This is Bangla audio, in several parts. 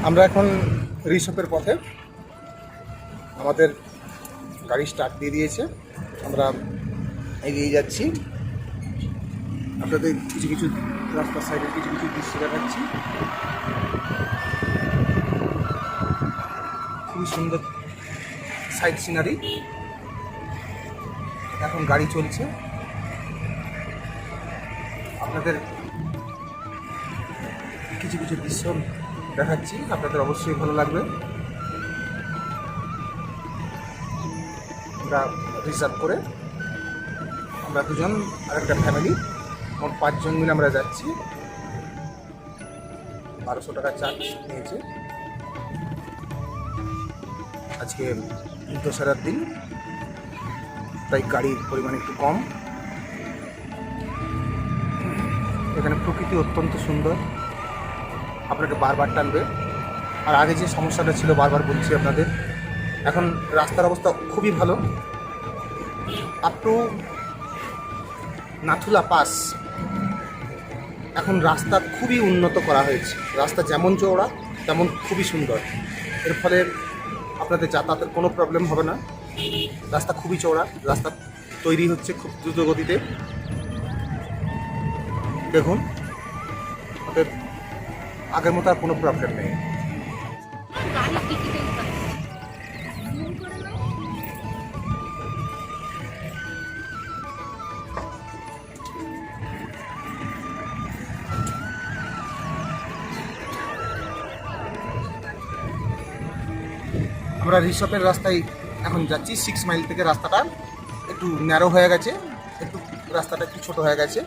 আমরা এখন রিসপের পথে, আমাদের গাড়ি স্টার্ট দিয়ে দিয়েছে, আমরা এগিয়ে যাচ্ছি। আপনাদের কিছু কিছু রাস্তার সাইডের কিছু কিছু দৃশ্য দেখাচ্ছি। খুবই সুন্দর সাইড সিনারি। এখন গাড়ি চলছে, আপনাদের কিছু কিছু দৃশ্য দেখাচ্ছি, আপনাদের অবশ্যই ভালো লাগবে। আমরা রিজার্ভ করে আমরা দুজন আর একটা ফ্যামিলি, মোট 5 জন মিলে আমরা যাচ্ছি। 1200 টাকা চার্জ নিয়েছে। আজকে দশহরার দিন, তাই গাড়ির পরিমাণ একটু কম। এখানে প্রকৃতি অত্যন্ত সুন্দর, আপনাকে বারবার টানবে। আর আগে যে সমস্যাটা ছিল, বারবার বলছি আপনাদের, এখন রাস্তার অবস্থা খুবই ভালো। আপ টু নাথুলা পাস এখন রাস্তা খুবই উন্নত করা হয়েছে। রাস্তা যেমন চওড়া তেমন খুবই সুন্দর। এর ফলে আপনাদের যাতায়াতের কোনো প্রবলেম হবে না। রাস্তা খুবই চওড়া, রাস্তা তৈরি হচ্ছে খুব দ্রুত গতিতে। দেখুন, আমাদের আগের মতো আর কোনো প্রবলেম নেই। আমরা রিসপের রাস্তায় এখন যাচ্ছি। 6 মাইল থেকে রাস্তাটা একটু ন্যারো হয়ে গেছে, একটু রাস্তাটা একটু ছোটো হয়ে গেছে।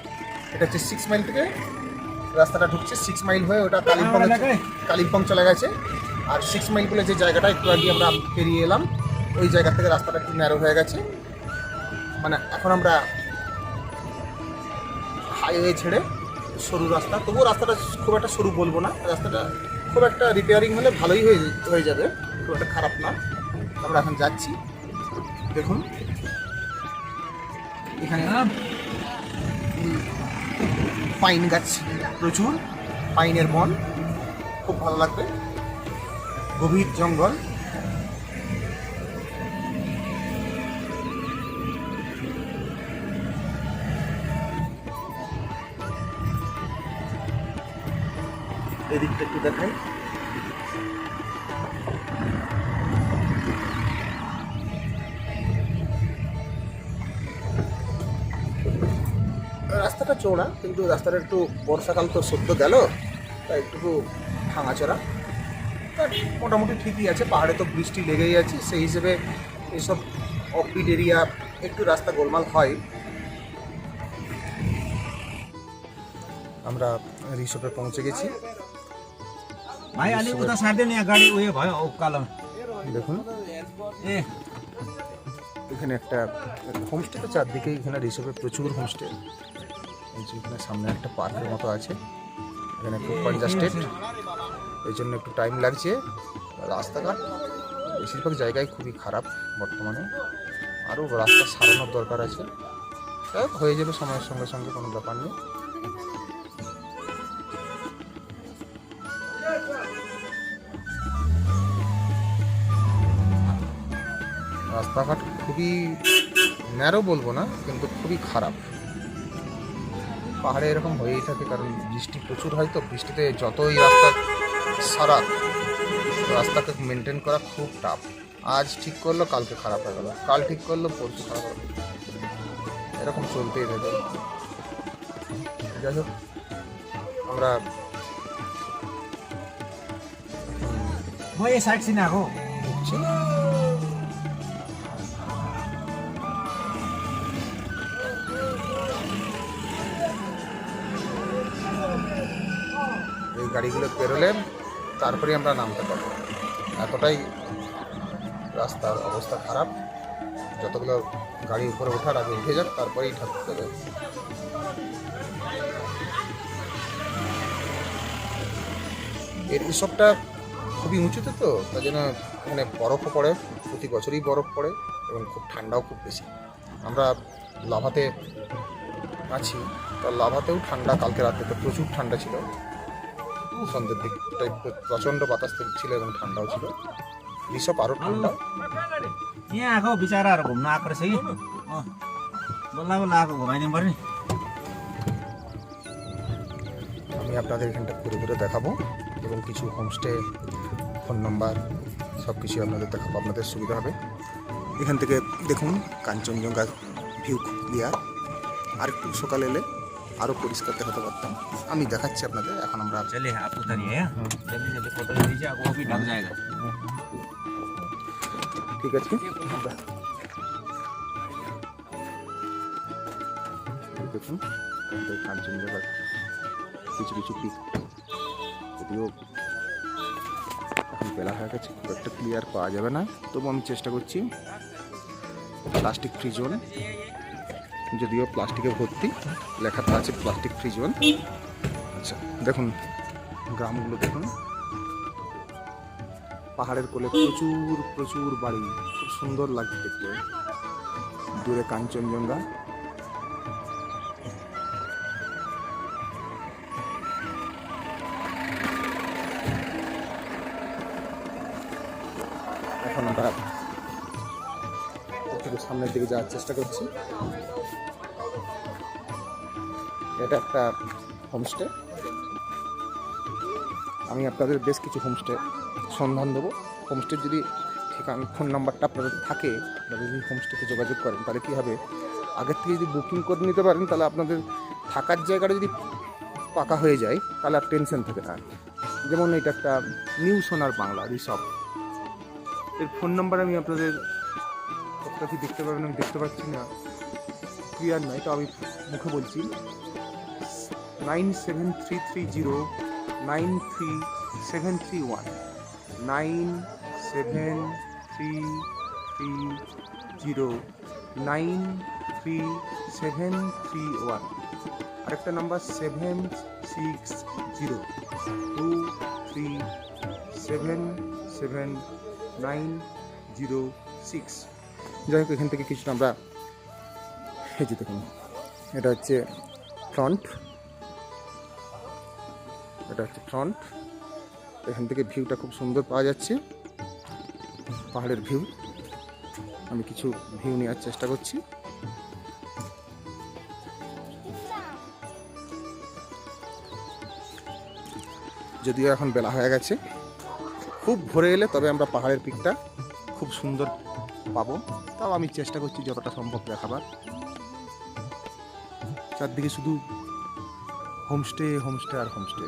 এটা হচ্ছে 6 মাইল থেকে রাস্তাটা ঢুকছে। 6 মাইল হয়ে ওটা কালিম্পং চলে গেছে। আর 6 মাইল বলে যে জায়গাটা একটু আগে আমরা পেরিয়ে এলাম, ওই জায়গা থেকে রাস্তাটা একটু ন্যারো হয়ে গেছে। মানে এখন আমরা হাইওয়ে ছেড়ে সরু রাস্তা, তবুও রাস্তাটা খুব একটা সরু বলবো না, রাস্তাটা খুব একটা রিপেয়ারিং হলে ভালোই হয়ে যাবে, খুব একটা খারাপ না। আমরা এখন যাচ্ছি। দেখুন, এখানে পাইন গাছ প্রচুর, পাইনের বন, খুব ভালো লাগবে। গভীর জঙ্গল, এদিকটা একটু দেখাই। রাস্তাটা চওড়া, কিন্তু রাস্তাটা একটু, বর্ষাকাল তো সদ্য গেল, তাই একটু ভাঙাচোরা, মোটামুটি ঠিকই আছে। পাহাড়ে তো বৃষ্টি লেগেই আছে, সেই হিসেবে এইসব অফবিট এরিয়া একটু রাস্তা গোলমাল হয়। আমরা রিসপে পৌঁছে গেছি। দেখুন, এখানে একটা হোমস্টে, তো চারদিকে এখানে রিসপে প্রচুর হোমস্টে। এখানে সামনে একটা পার্কের মতো আছে, এখানে খুব কনজাস্টেড, এই জন্য একটু টাইম লাগছে। রাস্তাঘাট বেশিরভাগ জায়গায় খুবই খারাপ বর্তমানে, আরও রাস্তা সারানোর দরকার আছে। হয়ে যাবে সময়ের সঙ্গে সঙ্গে, কোনো ব্যাপার নেই। রাস্তাঘাট খুবই ন্যারো বলবো না, কিন্তু খুবই খারাপ। পাহাড়ে এরকম হয়েই থাকে, কারণ বৃষ্টি প্রচুর হয়। তো বৃষ্টিতে যতই রাস্তা সারা, রাস্তাকে মেনটেন করা খুব টাফ। আজ ঠিক করলো, কালকে খারাপ হয়ে গেল, কাল ঠিক করলো, পরশু খারাপ হয়ে গেল, এরকম চলতেই থাকে। যাই হোক, আমরা ঢুকছি। এই গাড়িগুলো পেরোলে তারপরে আমরা নামতে পারবো, এতটাই রাস্তার অবস্থা খারাপ। যতগুলো গাড়ি উপরে ওঠার আগে উঠে যাক, তারপরেই ঠাকুর দেবে। এর এসবটা খুবই উঁচুতে, তো তাই জন্য এখানে বরফও পড়ে, প্রতি বছরই বরফ পড়ে, এবং খুব ঠান্ডাও খুব বেশি। আমরা লাভাতে আছি, তা লাভাতেও ঠান্ডা। কালকে রাতে তো প্রচুর ঠান্ডা ছিল, সন্ধ্যের দিকটা রাতটাই প্রচণ্ড বাতাস ছিল এবং ঠান্ডাও ছিল। ঋষভ আরও ঠান্ডা। यहाँ आएको बिचराहरू घुम्न आएको रहेछ कि बल्ल बल्ल आएको घुमाइदिनु पर्ने। আমি আপনাদের এখানটা ঘুরে ঘুরে দেখাবো এবং কিছু হোমস্টে ফোন নাম্বার সব কিছু আপনাদের দেখাবো, আপনাদের সুবিধা হবে। এখান থেকে দেখুন কাঞ্চনজঙ্ঘা ভিউ খুব ক্লিয়ার। আর একটু সকালে এলে আরও পরিষ্কার দেখাতে পারতাম। আমি দেখাচ্ছি আপনাদের। এখন আমরা चलिए आप उतरिए जल्दी जल्दी फोटो लीजिए, अब वो भी ढक जाएगा। ঠিক আছে, দেখুন আমাদের কাঞ্চনজঙ্ঘার কিছু কিছু পিক, যদিও এখন বেলা হয়ে গেছে খুব একটা ক্লিয়ার পাওয়া যাবে না, তবু আমি চেষ্টা করছি। প্লাস্টিক ফ্রি জোন, যদিও প্লাস্টিকে ভর্তি, লেখাটা আছে প্লাস্টিক ফ্রি জোন। আচ্ছা দেখুন গ্রামগুলো দেখুন, পাহাড়ের কোলে প্রচুর প্রচুর বাড়ি, খুব সুন্দর লাগছে দেখতে। দূরে কাঞ্চনজঙ্ঘা, এখন আমরা একটু সামনের দিকে যাওয়ার চেষ্টা করছি। এটা একটা হোমস্টে। আমি আপনাদের বেশ কিছু হোমস্টে সন্ধান দেবো। হোমস্টের যদি ঠিকানা ফোন নাম্বারটা আপনাদের থাকে, আপনারা যদি হোমস্টেতে যোগাযোগ করেন তাহলে কী হবে, আগের থেকে যদি বুকিং করে নিতে পারেন তাহলে আপনাদের থাকার জায়গাটা যদি পাকা হয়ে যায় তাহলে আর টেনশন থাকে না। যেমন এটা একটা নিউ সোনার বাংলা রিসর্ট, এর ফোন নাম্বার আমি আপনাদের কতটা কি দেখতে পাবেন আমি দেখতে পাচ্ছি না, ক্লিয়ার নয়, তো আমি মুখে বলছি 9733093731 9733093731। আরেকটা নাম্বার 7602377906। যাই হোক, এখান থেকে কিছুটা আমরা এই যে দেখুন, এটা হচ্ছে ফ্রন্ট, এটা হচ্ছে ফ্রন্ট। এখান থেকে ভিউটা খুব সুন্দর পাওয়া যাচ্ছে, পাহাড়ের ভিউ। আমি কিছু ভিউ নেওয়ার চেষ্টা করছি। যদিও এখন বেলা হয়ে গেছে, খুব ভোরে এলে তবে আমরা পাহাড়ের পিকটা খুব সুন্দর পাবো। তাও আমি চেষ্টা করছি যতটা সম্ভব দেখাবার। চারদিকে শুধু হোমস্টে হোমস্টে আর হোমস্টে।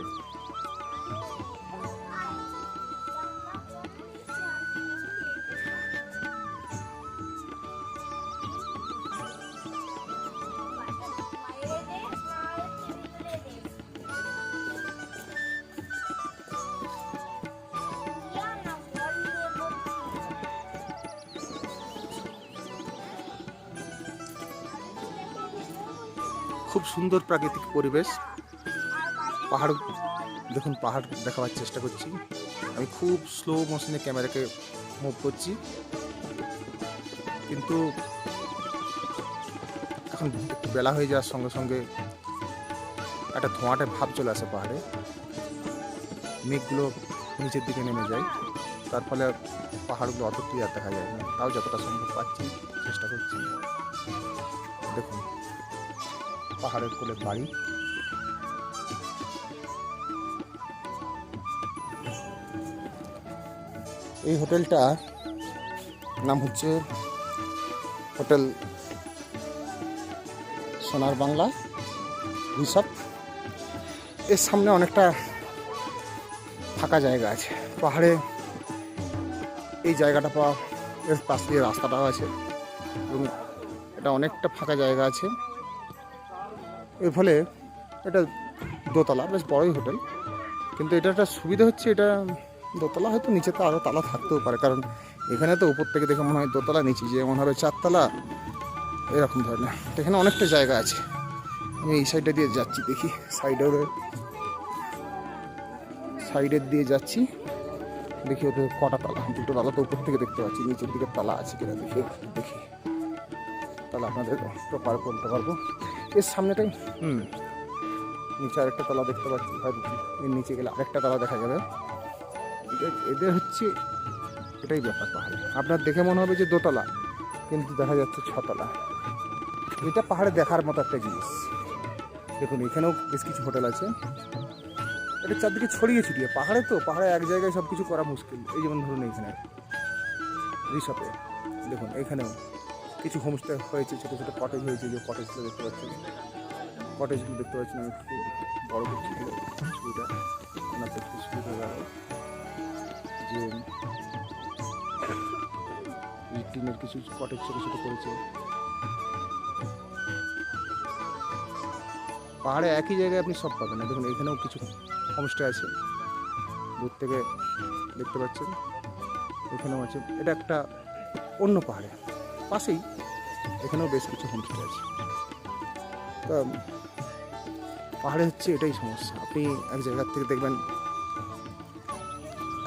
খুব সুন্দর প্রাকৃতিক পরিবেশ। পাহাড় দেখুন, পাহাড় দেখাবার চেষ্টা করছি। আমি খুব স্লো মোশনে ক্যামেরাকে মুভ করছি, কিন্তু এখন একটু বেলা হয়ে যাওয়ার সঙ্গে সঙ্গে একটা ধোঁয়াটে ভাব চলে আসে পাহাড়ে, মেঘগুলো নিচের দিকে নেমে যায়, তার ফলে পাহাড়গুলো অত ক্লিয়ার দেখা যায় না। তাও যতটা সম্ভব পাচ্ছি চেষ্টা করছি। দেখুন পাহাড়ের কোলে বাড়ি, এই হোটেলটা নাম হচ্ছে হোটেল সোনার বাংলা রিসর্ট। এর সামনে অনেকটা ফাঁকা জায়গা আছে, পাহাড়ে এই জায়গাটা পাওয়া, এর পাশ দিয়ে রাস্তাটাও আছে এবং এটা অনেকটা ফাঁকা জায়গা আছে। এর ফলে এটা দোতলা, বেশ বড়ই হোটেল, কিন্তু এটা একটা সুবিধা হচ্ছে, এটা দোতলা, হয়তো নিচে তো আরও তালা থাকতেও পারে, কারণ এখানে তো উপর থেকে দেখে মনে হয় দোতলা, নিচে যেমন হবে চারতলা, এরকম ধরনের। এখানে অনেকটা জায়গা আছে। আমি এই সাইডটা দিয়ে যাচ্ছি, দেখি সাইডের দিয়ে যাচ্ছি, দেখি ওদের কটা তালা। দুটো তালা তো উপর থেকে দেখতে পাচ্ছি, নিচের দিকে তালা আছে কিনা দেখি তাহলে আপনাদের প্রপার বলতে পারবো। এর সামনেটাই নিচে আরেকটা তলা দেখতে পাচ্ছি, হয়তো এর নিচে গেলে আরেকটা তলা দেখা যাবে। এদের হচ্ছে এটাই ব্যাপার পাহাড়ে, আপনার দেখে মনে হবে যে দোতলা, কিন্তু দেখা যাচ্ছে 6 তলা। এটা পাহাড়ে দেখার মতো একটা জিনিস। দেখুন এখানেও বেশ কিছু হোটেল আছে, এটা চারদিকে ছড়িয়ে ছিটিয়ে। পাহাড়ে তো, পাহাড়ে এক জায়গায় সব কিছু করা মুশকিল। এই যেমন ধরুন এইখানে রিসপে দেখুন, এখানেও কিছু হোমস্টে হয়েছে, ছোটো ছোটো কটেজ হয়েছে। যে কটেজগুলো দেখতে পাচ্ছেন, কটেজগুলো দেখতে পাচ্ছেন, আমি একটু বড় করছি ছবিটা, আপনার দেখতে সুবিধা হয়ে গেল যে টিনের কিছু কটেজ ছোটো ছোটো করেছে। পাহাড়ে একই জায়গায় আপনি সব পাবেন না। দেখুন এখানেও কিছু হোমস্টে আছে, দূর থেকে দেখতে পাচ্ছেন, এখানেও আছে। এটা একটা অন্য পাহাড়ে পাশেই, এখানেও বেশ কিছু হোমস্টে আছে। তা পাহাড়ে হচ্ছে এটাই সমস্যা, আপনি এক জায়গার থেকে দেখবেন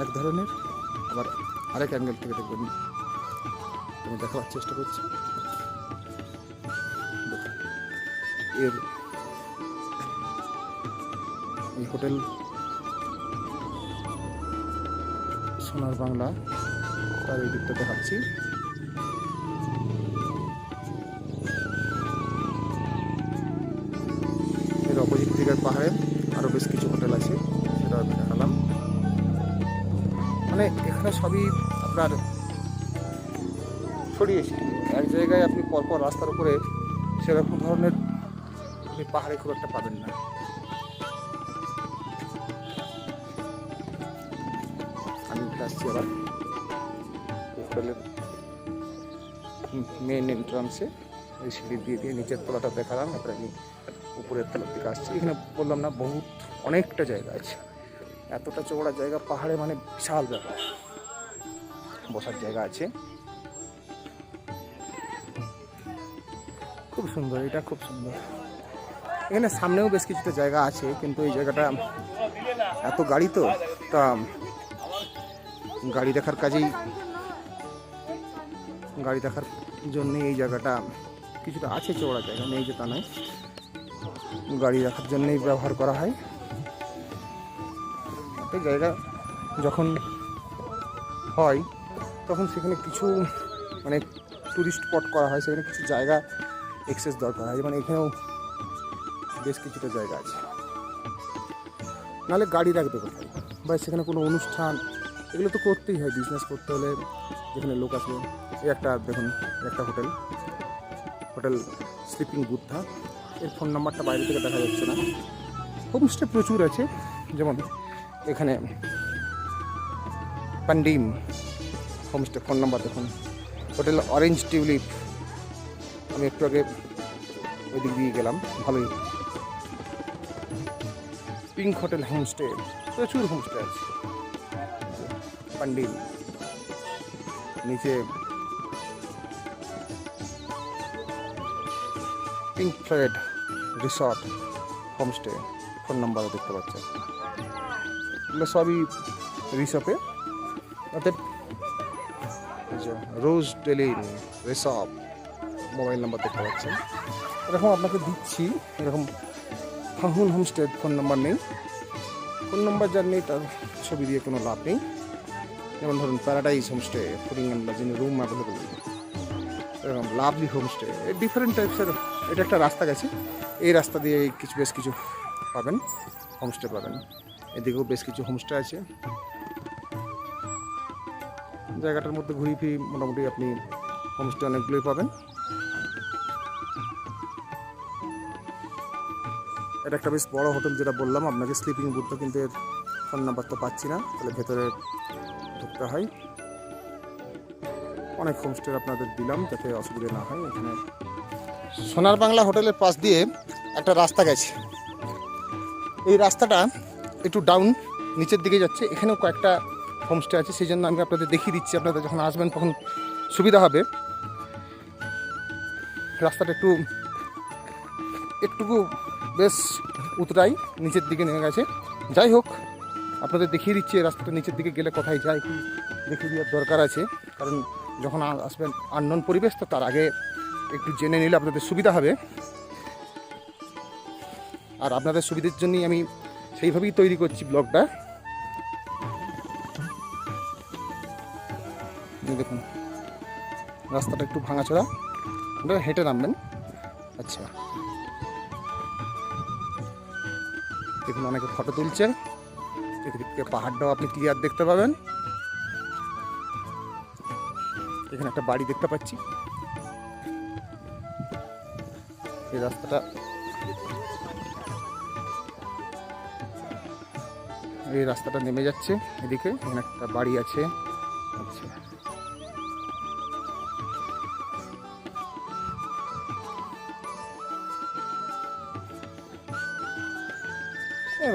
এক ধরনের, আবার আরেক অ্যাঙ্গেল থেকে দেখবেন। আমি দেখাবার চেষ্টা করছি। এর এই হোটেল সোনার বাংলা, তার এই দিকটা দেখাচ্ছি। এর অপোজিট দিকের পাহাড়ে আরও বেশ কিছু হোটেল আছে, সেটা আমি দেখালাম। মানে এখানে সবই আপনার ছড়িয়ে ছিটিয়ে, এক জায়গায় আপনি পরপর রাস্তার উপরে সেরকম ধরনের আপনি পাহাড়ে খুব একটা পাবেন না। আমি আসছি আবার হোটেলের মেন এন্ট্রান্সে, এই সিঁড়ি দিয়ে নিচের তলাটা দেখালাম, এরপরে আমি উপরের তলার দিকে আসছি। এখানে বললাম না, অনেকটা জায়গা আছে, এতটা চওড়া জায়গা পাহাড়ে, মানে বিশাল ব্যাপার। বসার জায়গা আছে, খুব সুন্দর, এটা খুব সুন্দর। এখানে সামনেও বেশ কিছুটা জায়গা আছে, কিন্তু এই জায়গাটা এত গাড়ি তো, তা গাড়ি দেখার কাজেই, গাড়ি দেখার জন্যে এই জায়গাটা কিছুটা আছে, চওড়া জায়গা নেই যে তা নয়, গাড়ি রাখার জন্যই ব্যবহার করা হয়। একটা জায়গা যখন হয় তখন সেখানে কিছু মানে টুরিস্ট স্পট করা হয়, সেখানে কিছু জায়গা এক্সেস দরকার হয়। মানে এখানেও বেশ কিছুটা জায়গা আছে, নাহলে গাড়ি রাখবে কোথায়, বা সেখানে কোনো অনুষ্ঠান, এগুলো তো করতেই হয়। বিজনেস করতে হলে যেখানে লোক আসবে। এই একটা দেখুন, একটা হোটেল স্লিপিং বুদ্ধা, এর ফোন নাম্বারটা বাইরে থেকে দেখা যাচ্ছে না। হোমস্টে প্রচুর আছে, যেমন এখানে পান্ডিম হোমস্টে, ফোন নাম্বার দেখুন। হোটেল অরেঞ্জ টিউলিপ, আমি একটু আগে ওই দিক দিয়ে গেলাম, ভালোই। পিঙ্ক হোটেল হোমস্টে, প্রচুর হোমস্টে আছে। পান্ডিম, নিচে pink fled resort homestay, phone নাম্বারও দেখতে পাচ্ছেন। এগুলো সবই রিসপে। অর্থাৎ রোজ ডেলি রিসপ, মোবাইল নাম্বার দেখতে পাচ্ছেন। এরকম আপনাকে দিচ্ছি, এরকম ফাহুন হোমস্টের ফোন নাম্বার নেই। ফোন নাম্বার যার নেই তার ছবি দিয়ে কোনো লাভ নেই। যেমন ধরুন paradise homestay, fooding and lodging room available, এরকম লাভলি হোমস্টে, ডিফারেন্ট টাইপসের। এটা একটা রাস্তা গেছে, এই রাস্তা দিয়ে বেশ কিছু পাবেন, হোমস্টে পাবেন। এদিকেও বেশ কিছু হোমস্টে আছে। জায়গাটার মধ্যে ঘুরি ফিরি মোটামুটি আপনি হোমস্টে অনেকগুলোই পাবেন। এটা একটা বেশ বড় হোটেল, যেটা বললাম আপনাকে স্লিপিং বুথ, কিন্তু এর ফোন নাম্বার তো পাচ্ছি না, তাহলে ভেতরে ঢুকতে হয়। অনেক হোমস্টে আপনাদের দিলাম যাতে অসুবিধা না হয়। এখানে সোনার বাংলা হোটেলের পাশ দিয়ে একটা রাস্তা গেছে, এই রাস্তাটা একটু ডাউন নিচের দিকে যাচ্ছে। এখানেও কয়েকটা হোমস্টে আছে, সেই জন্য আমি আপনাদের দেখিয়ে দিচ্ছি, আপনাদের যখন আসবেন তখন সুবিধা হবে। রাস্তাটা একটুকু বেশ উতরাই, নিচের দিকে নেমে গেছে। যাই হোক, আপনাদের দেখিয়ে দিচ্ছি এই রাস্তাটা নিচের দিকে গেলে কোথায় যায় একটু দেখিয়ে দেওয়ার দরকার আছে, কারণ যখন আসবেন আননোন পরিবেশ, তো তার আগে একটু জেনে নিলে আপনাদের সুবিধা হবে। আর আপনাদের সুবিধার জন্যই আমি সেইভাবেই তৈরি করছি ব্লগটা। দেখুন রাস্তাটা একটু ভাঙাচোরা, আপনারা হেঁটে নামবেন। আচ্ছা দেখুন অনেকে ফটো তুলছে, এদিক থেকে পাহাড়টাও আপনি ক্লিয়ার দেখতে পাবেন। এখানে একটা বাড়ি দেখতে পাচ্ছি। এই রাস্তাটা নেমে যাচ্ছে এদিকে, এখানে একটা বাড়ি আছে। আচ্ছা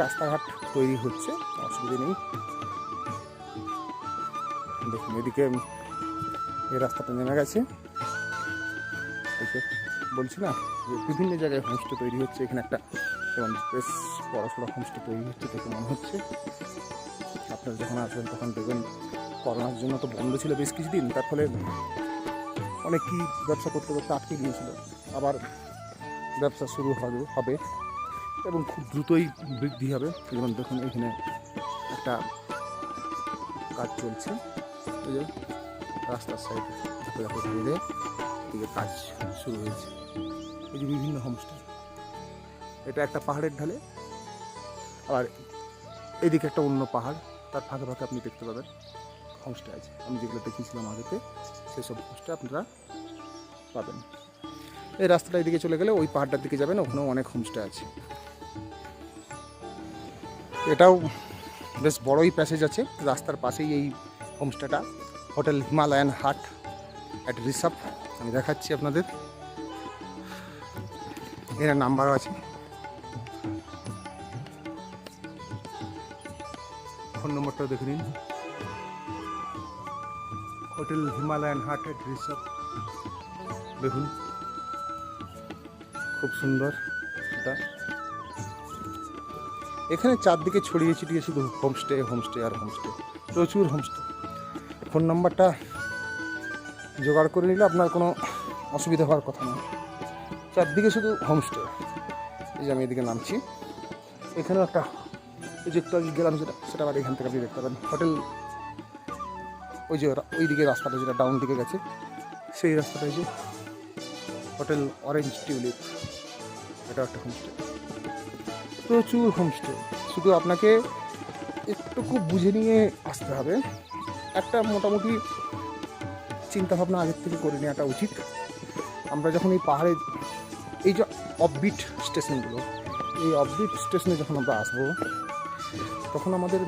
রাস্তাঘাট তৈরি হচ্ছে, অসুবিধা নেই। দেখুন এদিকে এই রাস্তাটা নেমে গেছে। বলছি না যে বিভিন্ন জায়গায় হোমস্টে তৈরি হচ্ছে, এখানে একটা যেমন বেশ বড়সড় হোমস্টে তৈরি হচ্ছে দেখে মনে হচ্ছে। আপনারা যখন আসবেন তখন দেখবেন করোনার জন্য তো বন্ধ ছিল বেশ কিছুদিন, তার ফলে অনেকেই ব্যবসা করতে করতে আটকে গিয়েছিল। আবার ব্যবসা শুরু হবে এবং খুব দ্রুতই বৃদ্ধি হবে। যেমন দেখুন এখানে একটা কাজ চলছে, এই যে রাস্তার সাইডে ধীরে দিকে কাজ শুরু হয়েছে। এই যে বিভিন্ন হোমস্টে, এটা একটা পাহাড়ের ঢালে, আবার এইদিকে একটা অন্য পাহাড়, তার ফাঁকে ফাঁকে আপনি দেখতে পাবেন হোমস্টে আছে। আমি যেগুলো দেখিয়েছিলাম আগেতে সেসব হোমস্টে আপনারা পাবেন। এই রাস্তাটা এদিকে চলে গেলে ওই পাহাড়টার দিকে যাবেন, ওখানেও অনেক হোমস্টে আছে। এটাও বেশ বড়ই প্যাসেজ আছে, রাস্তার পাশেই এই হোমস্টেটা, হোটেল হিমালয়ান হাট অ্যাট রিসাপ। আমি দেখাচ্ছি আপনাদের, এর নাম্বারও আছে, ফোন নম্বরটাও দেখে নিন। হোটেল হিমালয়ান হাট অ্যাট রিসাপ, দেখুন খুব সুন্দর। এটা এখানে চারদিকে ছড়িয়ে ছিটিয়ে শুধু হোমস্টে হোমস্টে আর হোমস্টে, প্রচুর হোমস্টে। ফোন নাম্বারটা জোগাড় করে নিলে আপনার কোনো অসুবিধা হওয়ার কথা নয়। চারদিকে শুধু হোমস্টে। এই যে আমি এদিকে নামছি, এখানেও একটা এই যে একটু আগে গেলাম সেটা আবার এখান থেকে আপনি দেখতে পাবেন হোটেল। ওই যে ওই দিকে রাস্তাটা যেটা ডাউন দিকে গেছে, সেই রাস্তাটা যে হোটেল অরেঞ্জ টিউলিপ, এটা একটা হোমস্টে। প্রচুর হোমস্টে, শুধু আপনাকে একটুকু বুঝে নিয়ে আসতে হবে। একটা মোটামুটি চিন্তাভাবনা আগের থেকে করে নেওয়াটা উচিত। আমরা যখন এই পাহাড়ে এই যে অফবিট স্টেশনগুলো, এই অফবিট স্টেশনে যখন আমরা আসবো তখন আমাদের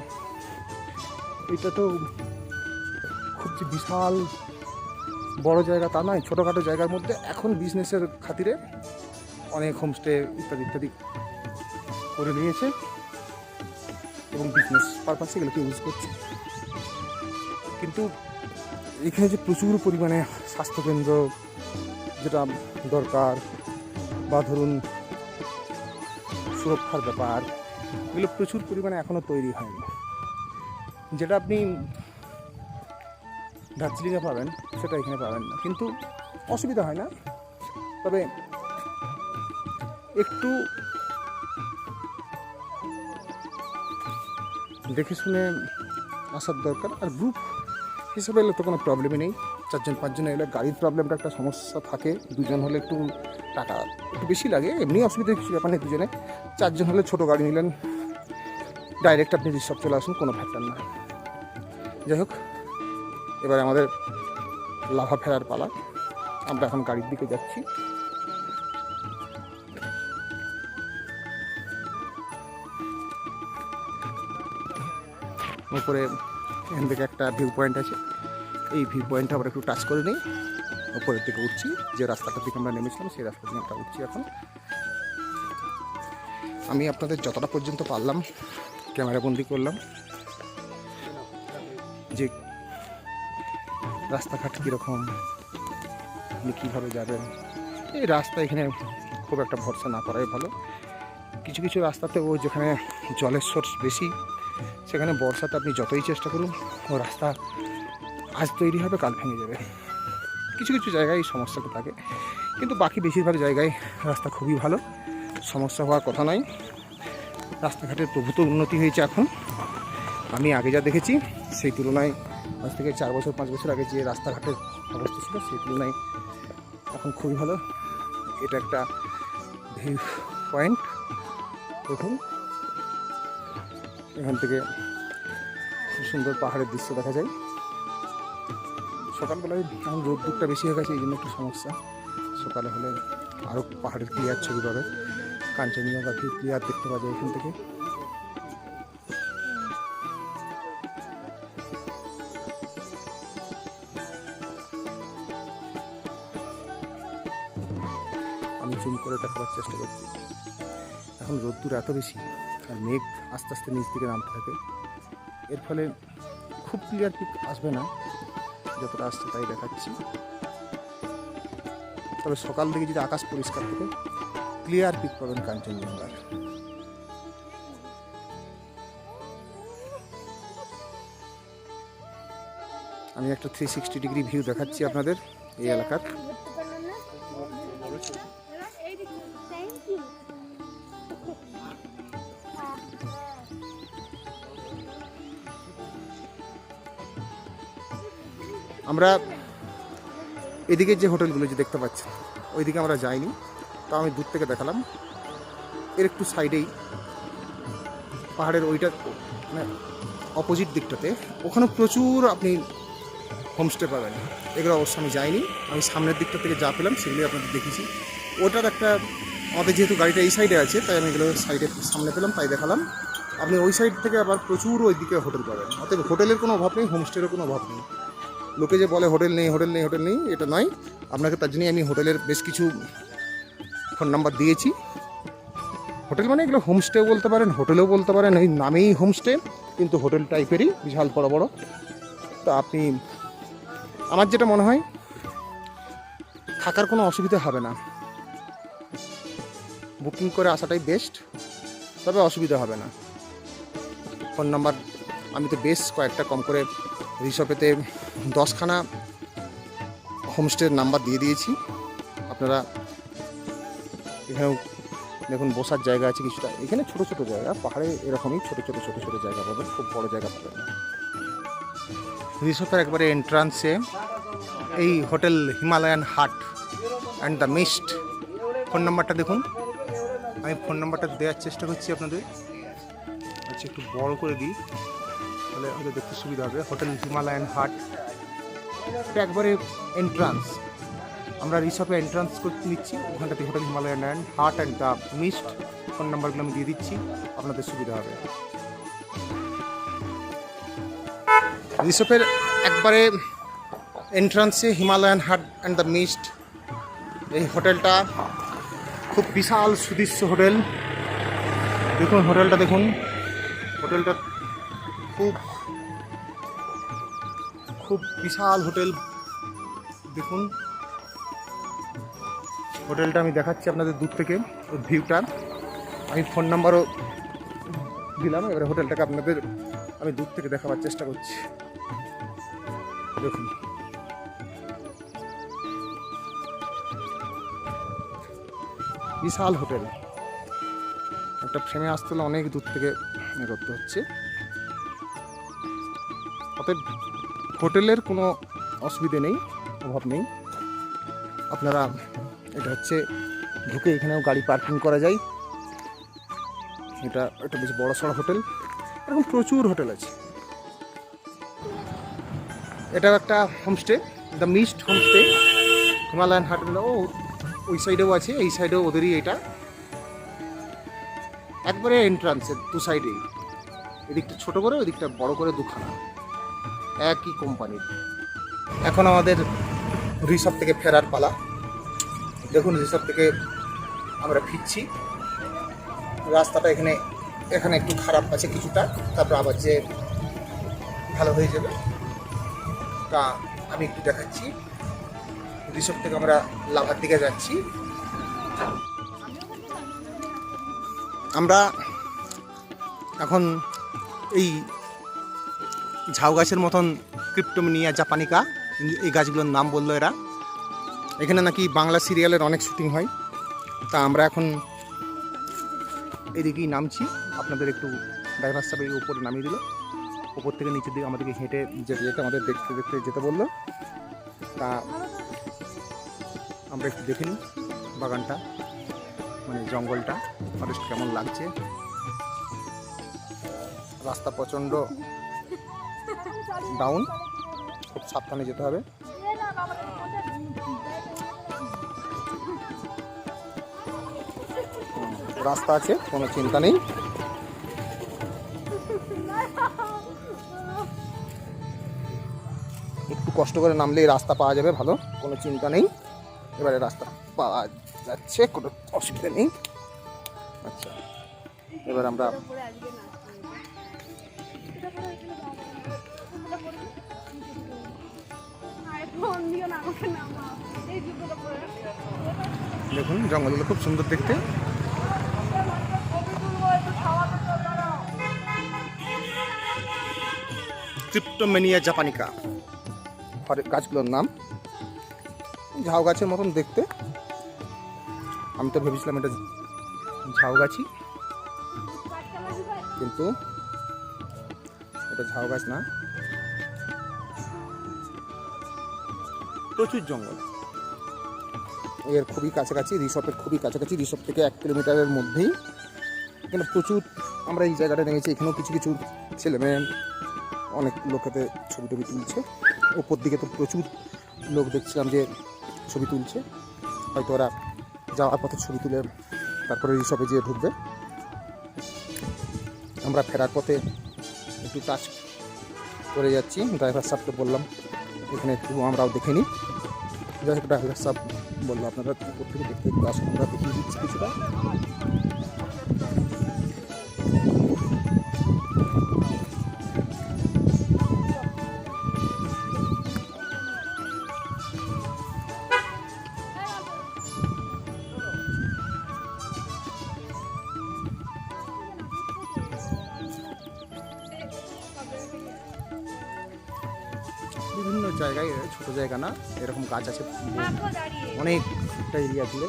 এটা তো খুব যে বিশাল বড় জায়গা তা নয়, ছোটোখাটো জায়গার মধ্যে এখন বিজনেসের খাতিরে অনেক হোমস্টে ইত্যাদি ইত্যাদি করে নিয়েছে এবং বিজনেস পারপাসে এগুলোকে ইউজ করছে। কিন্তু এখানে যে প্রচুর পরিমাণে স্বাস্থ্যকেন্দ্র যেটা দরকার, বা ধরুন সুরক্ষার ব্যাপার, এগুলো প্রচুর পরিমাণে এখনও তৈরি হয়নি। যেটা আপনি দার্জিলিংয়ে পাবেন সেটা এখানে পাবেন না, কিন্তু অসুবিধা হয় না। তবে একটু দেখে শুনে আসার দরকার। আর গ্রুপ হিসেবে এলে তো কোনো প্রবলেমই নেই, 4-5 জন এলে গাড়ির প্রবলেমটা একটা সমস্যা থাকে। 2 জন হলে একটু টাকা একটু বেশি লাগে, এমনি অসুবিধার কিছু ব্যাপার নেই। 2 জনে, 4 জন হলে ছোটো গাড়ি নিলেন, ডাইরেক্ট আপনি রিসর্ট চলে আসুন, কোনো ফ্যাক্টর না। যাই হোক, এবারে আমাদের লাভা ফেরার পালা। আমরা এখন গাড়ির দিকে যাচ্ছি। উপরে এখান থেকে একটা ভিউ পয়েন্ট আছে, এই ভিউ পয়েন্টটা আমরা একটু টাচ করে নিই। উপরের দিকে উঠছি, যে রাস্তাটার দিকে আমরা নেমেছিলাম সেই রাস্তা দিয়ে আমরা উঠছি এখন। আমি আপনাদের যতটা পর্যন্ত পারলাম ক্যামেরাবন্দি করলাম, যে রাস্তাঘাট কীরকম, আপনি কীভাবে যাবেন। এই রাস্তা এখানে খুব একটা ভরসা না করাই ভালো। কিছু কিছু রাস্তাতেও যেখানে জলের সোর্স বেশি, সেখানে বর্ষাতে আপনি যতই চেষ্টা করুন ও রাস্তা আজ তৈরি হবে কাল ভেঙে যাবে। কিছু কিছু জায়গায় এই সমস্যাটা থাকে, কিন্তু বাকি বেশিরভাগ জায়গায় রাস্তা খুবই ভালো। সমস্যা হওয়ার কথা নয়। রাস্তাঘাটের প্রভূত উন্নতি হয়েছে এখন। আমি আগে যা দেখেছি সেই তুলনায় আজ থেকে 4 বছর 5 বছর আগে যে রাস্তাঘাটের অবস্থা ছিল সেই তুলনায় এখন খুবই ভালো। এটা একটা ভিউ পয়েন্ট। দেখুন এখান থেকে খুব সুন্দর পাহাড়ের দৃশ্য দেখা যায়। সকালবেলায় এখন রোদ্দুরটা বেশি হয়ে গেছে, এই জন্য একটু সমস্যা। সকালে হলে আরও পাহাড়ের ক্লিয়ার ছবি পাবে, কাঞ্চনজঙ্ঘা ভিউ ক্লিয়ার দেখতে পাওয়া যায় এখান থেকে। আমি জুম করে দেখাবার চেষ্টা করছি। এখন রোদ্দুর এত বেশি আর মেঘ আস্তে আস্তে নিচ দিকে নামতে থাকে, এর ফলে খুব ক্লিয়ার পিক আসবে না, যতটা আসছে তাই দেখাচ্ছি। তবে সকাল দিকে যদি আকাশ পরিষ্কার থাকে ক্লিয়ার পিক পাবেন কাঞ্চনজঙ্ঘার। আমি একটা 360 ডিগ্রি ভিউ দেখাচ্ছি আপনাদের এই এলাকার। আমরা এদিকে যে হোটেলগুলো যে দেখতে পাচ্ছি ওইদিকে আমরা যাইনি, তা আমি দূর থেকে দেখালাম। এর একটু সাইডেই পাহাড়ের ওইটা মানে অপোজিট দিকটাতে ওখানে প্রচুর আপনি হোমস্টে পাবেন। এগুলো অবশ্য আমি যাইনি, আমি সামনের দিকটা থেকে যা পেলাম সেগুলোই আপনাদের দেখেছি। ওটার একটা আমাদের যেহেতু গাড়িটা এই সাইডে আছে তাই আমি এগুলো সাইডে সামনে পেলাম তাই দেখালাম। আপনি ওই সাইড থেকে আবার প্রচুর ওই দিকে হোটেল পাবেন। অতএব হোটেলের কোনো অভাব নেই, হোমস্টেরও কোনো অভাব নেই। লোকে যে বলে হোটেল নেই হোটেল নেই হোটেল নেই, এটা নয়। আপনাকে তার জন্যই আমি হোটেলের বেশ কিছু ফোন নাম্বার দিয়েছি। হোটেল মানে এগুলো হোমস্টেও বলতে পারেন, হোটেলেও বলতে পারেন, ওই নামেই হোমস্টে কিন্তু হোটেল টাইপেরই, বিশাল বড় বড়। তো আপনি আমার যেটা মনে হয় থাকার কোনো অসুবিধা হবে না, বুকিং করে আসাটাই বেস্ট, তবে অসুবিধা হবে না। ফোন নাম্বার আমি তো বেশ কয়েকটা কম করে রিসর্টেতে 10খানা হোমস্টের নাম্বার দিয়ে দিয়েছি। আপনারা এখানেও দেখুন বসার জায়গা আছে কিছুটা, এখানে ছোট ছোট জায়গা, পাহাড়ে এরকমই ছোট ছোট ছোট ছোট জায়গা পাবেন, খুব বড় জায়গা পাবেন না। রিসর্টের একবারে এন্ট্রান্সে এই হোটেল হিমালয়ান হাট অ্যান্ড দ্য মিস্ট। ফোন নাম্বারটা দেখুন, আমি ফোন নাম্বারটা দেওয়ার চেষ্টা করছি আপনাদের। আচ্ছা একটু বড় করে দিই তাহলে হয়তো দেখতে সুবিধা হবে। হোটেল হিমালয়ান হাট, এটা একবারে এন্ট্রান্স। আমরা রিসর্টে এন্ট্রান্স করতে নিচ্ছি, ওখানটাতে হোটেল হিমালয়ান হাট অ্যান্ড দ্য মিস্ট। ফোন নাম্বারগুলো আমি দিয়ে দিচ্ছি, আপনাদের সুবিধা হবে। রিসর্টের একবারে এন্ট্রান্সে হিমালয়ান হাট অ্যান্ড দ্য মিস্ট। এই হোটেলটা খুব বিশাল সুদৃশ্য হোটেল। দেখুন হোটেলটা দেখুন, হোটেলটা খুব খুব বিশাল হোটেল। দেখুন হোটেলটা আমি দেখাচ্ছি আপনাদের দূর থেকে, ওর ভিউটা। আমি ফোন নাম্বারও দিলাম, এবারে হোটেলটাকে আপনাদের আমি দূর থেকে দেখাবার চেষ্টা করছি। দেখুন বিশাল হোটেল, একটা ফ্রেমে আসতে হলে অনেক দূর থেকে করতে হচ্ছে। অতএব হোটেলের কোনো অসুবিধে নেই, অভাব নেই। আপনারা এটা হচ্ছে ঢুকে এখানেও গাড়ি পার্কিং করা যায়। এটা একটা বেশ বড় সড়ো হোটেল, এরকম প্রচুর হোটেল আছে। এটাও একটা homestay, the mist homestay Himalayan হাট। ও ওই সাইডেও আছে, এই সাইডেও ওদেরই। এটা একবারে এন্ট্রান্সের দু সাইডেই, এদিকটা ছোট করে ওইদিকটা বড় করে দুখানা, একই কোম্পানির। এখন আমাদের রিসর্ট থেকে ফেরার পালা। দেখুন রিসর্ট থেকে আমরা ফিরছি, রাস্তাটা এখানে এখানে একটু খারাপ আছে কিছুটা, তারপর আবার যে ভালো হয়ে যাবে। তা আমি একটু দেখাচ্ছি। রিসর্ট থেকে আমরা লাভার দিকে যাচ্ছি। আমরা এখন এই ঝাউ গাছের মতন ক্রিপ্টোমিনিয়া জাপানিকা, এই গাছগুলোর নাম বললো এরা। এখানে নাকি বাংলা সিরিয়ালের অনেক শুটিং হয়। তা আমরা এখন এদিকেই নামছি, আপনাদের একটু ড্রাইভার সাহেব এই উপরে নামিয়ে দিল, উপর থেকে নিচের দিকে আমাদেরকে হেঁটে যেতে যেতে আমাদের দেখতে দেখতে যেতে বললো। তা আমরা একটু দেখে নিই বাগানটা, মানে জঙ্গলটা ফরেস্ট কেমন লাগছে। রাস্তা প্রচণ্ড ডাউন, খুব সাবধানে যেতে হবে। রাস্তা আছে, কোনো চিন্তা নেই। একটু কষ্ট করে নামলেই রাস্তা পাওয়া যাবে, ভালো, কোনো চিন্তা নেই। এবারে রাস্তা পাওয়া যাচ্ছে, কোনো অসুবিধা নেই। আচ্ছা, এবার আমরা দেখুন জঙ্গলগুলো খুব সুন্দর দেখতে। ক্রিপ্টোমেনিয়া জাপানিকা গাছগুলোর নাম, ঝাউ গাছের মতন দেখতে। আমি তো ভেবেছিলাম এটা ঝাউ গাছই, কিন্তু এটা ঝাউ গাছ না, প্রচুর জঙ্গল। এর খুবই কাছাকাছি, রিসর্টের খুবই কাছাকাছি, রিসর্ট থেকে 1 কিলোমিটারের মধ্যেই। এখানে প্রচুর, আমরা এই জায়গাটা নেমেছি, এখানেও কিছু কিছু ছেলেমেয়ে অনেক লোকেতে ছবি টবি তুলছে। ওপর দিকে তো প্রচুর লোক দেখছিলাম যে ছবি তুলছে, হয়তো ওরা যাওয়ার পথে ছবি তুলে তারপরে রিসর্টে যেয়ে ঢুকবে। আমরা ফেরার পথে একটু টাচ করে যাচ্ছি, ড্রাইভার সাহেবকে বললাম এখানে একটু আমরাও দেখে নিই। যাই হোক, ড্রাইভার সাহেব বললো আপনারা উপর থেকে দেখতে একটু আসুন, আমরা দেখিয়ে দিচ্ছি কিছুটা। বিভিন্ন জায়গায়, ছোট জায়গা না, এরকম গাছ আছে অনেকটা এরিয়া জুড়ে,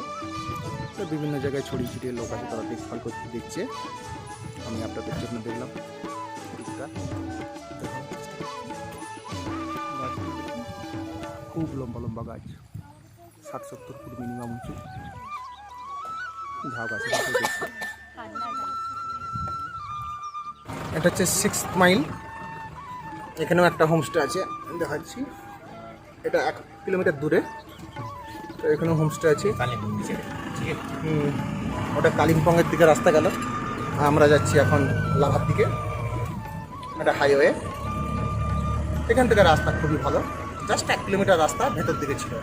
তো বিভিন্ন জায়গায় ছড়িয়ে ছিটিয়ে লোক আছে, তারা দেখভাল করতে দেখছে। আমি আপনাদের জন্য দেখলাম দিকটা। খুব লম্বা লম্বা গাছ, 60-70 ফুট মিনিমাম উঁচু ঝাউ গাছ। এটা হচ্ছে 6 মাইল, এখানেও একটা হোমস্টে আছে, দেখাচ্ছি। এটা 1 কিলোমিটার দূরে, তো এখানেও হোমস্টে আছে। ওটা কালিম্পংয়ের দিকে রাস্তা গেল, আমরা যাচ্ছি এখন লাভার দিকে। এটা হাইওয়ে, এখান থেকে রাস্তা খুবই ভালো, জাস্ট 1 কিলোমিটার রাস্তা ভেতর দিকে ছিল।